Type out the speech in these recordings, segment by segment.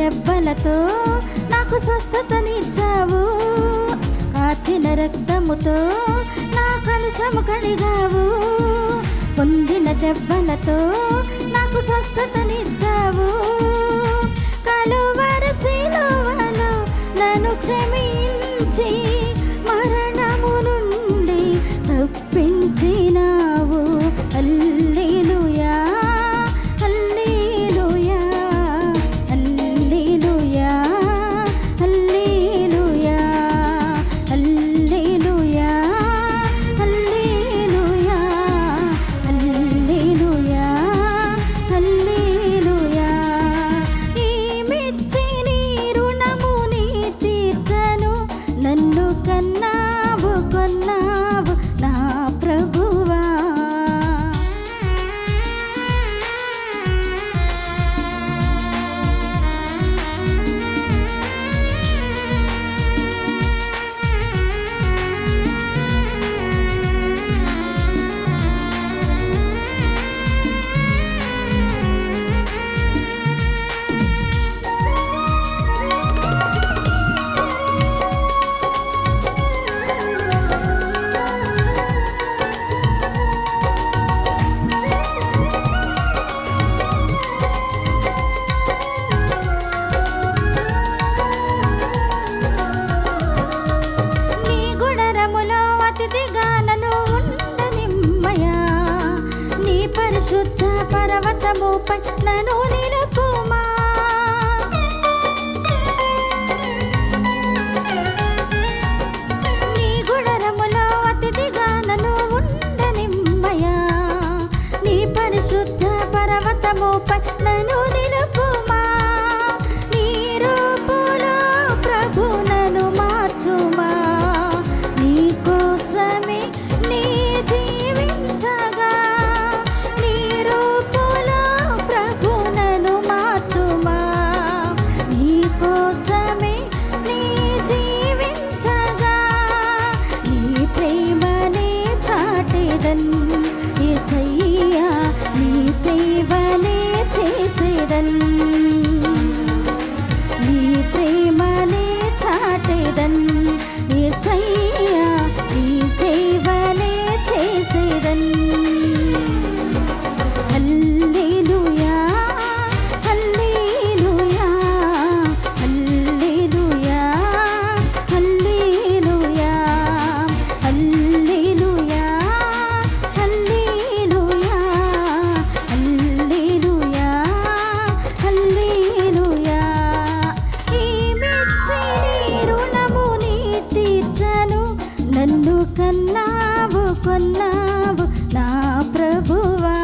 దెబ్బలతో నాకు స్వస్థతనిచ్చావు, కాచిన రక్తముతో నా కలుషము కడిగావు. పొందిన దెబ్బలతో నాకు స్వస్థతనిచ్చావు, కలువరి సిలువలో నన్ను క్షమించి మరణము నుండి తప్పించినావు. హల్లెలూయా హల్లెలూయా హల్లెలూయా హల్లెలూయా హల్లెలూయా హల్లెలూయా హల్లెలూయా హల్లెలూయా. ఈ మెచ్చి నీ రుణము నీ తీర్చను, నన్ను కన్నావు కొన్నావు నా ప్రభువా. నీ గుణరములో అతిథిగా నన్ను ఉండనిమ్మయా, నీ పరిశుద్ధ పర్వతముపై నన్ను నిలుపుమా. నీ గుణరములో అతిథిగా నన్ను ఉండనిమ్మయా, నీ పరిశుద్ధ పర్వతముపై నన్ను నిలుపుమా. నీ రూపులో ప్రభు నన్ను మార్చుమా, నీ కోసమే నీ జీవించగా. నీ రూపులో ప్రభు నన్ను మార్చుమా, నీ కోసమే నీ జీవించగా. నీ ప్రేమనే చాటెదన్ యేసయ్యా, నీ సేవనే చేసేదన్. నీ ప్రేమనే చాటెదన్ యేసయ్యా, నీ సేవనే చేసేదన్. హల్లెలూయా హల్లెలూయా హల్లెలూయా హల్లెలూయా హల్లెలూయా హల్లెలూయా హల్లెలూయా హల్లెలూయా. ఈ మెచ్చి నీ రుణము నీ తీర్చను, నన్ను కన్నావు కొన్నావు నా ప్రభువా.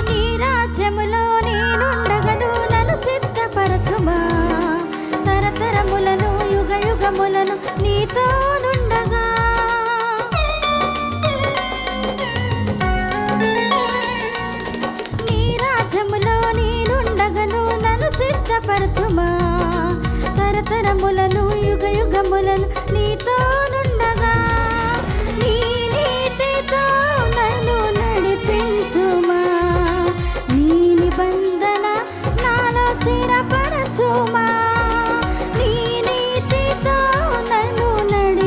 నీ రాజ్యములో నేనుండగను, నన్ను సిద్ధపరచుమా. తరతరములను యుగయుగములను నీతోనుండగా. నీ రాజ్యములో నేనుండగను, నన్ను సిద్ధపరచుమా. తరతరములను యుగయుగములను నీతోనుండగా. నీ నీతితో నన్ను నడిపించుమా, నీ నిబంధన నాలో స్థిరపరచుమా. నీ నీతితో నన్ను నడిపించుమా,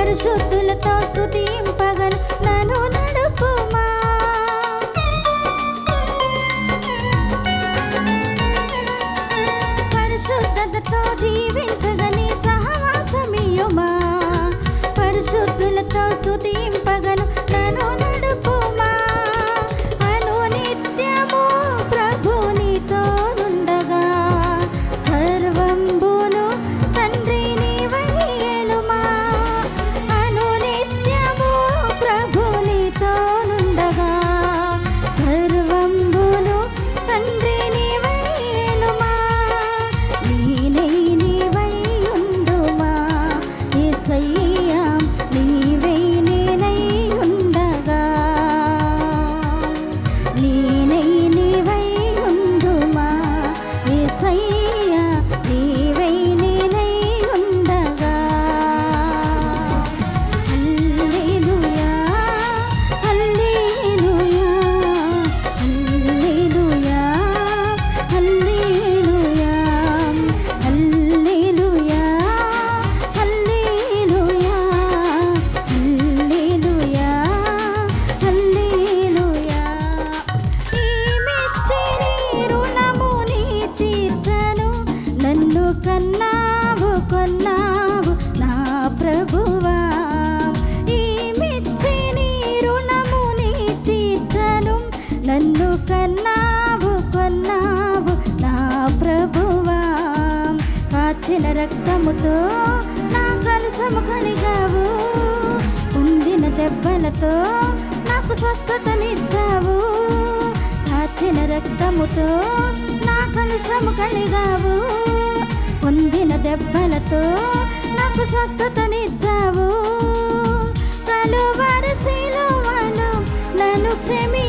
పరిశుద్ధులతో స్తుతింపగను నన్ను నడుపుమా. పరిశుద్ధతతో జీవించగని సహవాసమియుమా. పరిశుద్ధులతో స్తుతింపగను నన్ను నడుపుమా. అనునిత్యము ప్రభు నీతో నుండగా సర్వంబును తండ్రి నీవయ్యేలుమా. అనునిత్యము ప్రభు నీతో నుండగా సర్వంబును తండ్రి నీవయ్యేలుమా. నీనే నీవయ్యుండుమా యేసయ్యా, నీవే నేనై ఉండగా. నీనే నీవయ్యుండుమా యేసయ్యా, నీవే నేనై ఉండగా. హల్లెలూయా హల్లెలూయా హల్లెలూయా హల్లెలూయా హల్లెలూయా హల్లెలూయా హల్లెలూయా హల్లెలూయా. ఈమెచ్చి నీ రుణము నీ తీర్చను, నన్ను కన్నావు కొన్నావు నా ప్రభువా. ఈమెచ్చి నీ రుణము నీ తీర్చను, నన్ను కన్నావు కొన్నావు నా ప్రభువా. కాచిన రక్తముతో నా కలుషము కడిగావు, పొందిన దెబ్బలతో నాకు స్వస్థతనిచ్చావు. కాచిన రక్తముతో నా కలుషము కడిగావు, పొందిన దెబ్బలతో నాకు స్వస్థతనిచ్చావు. కలువరి సిలువలో నన్ను క్షమి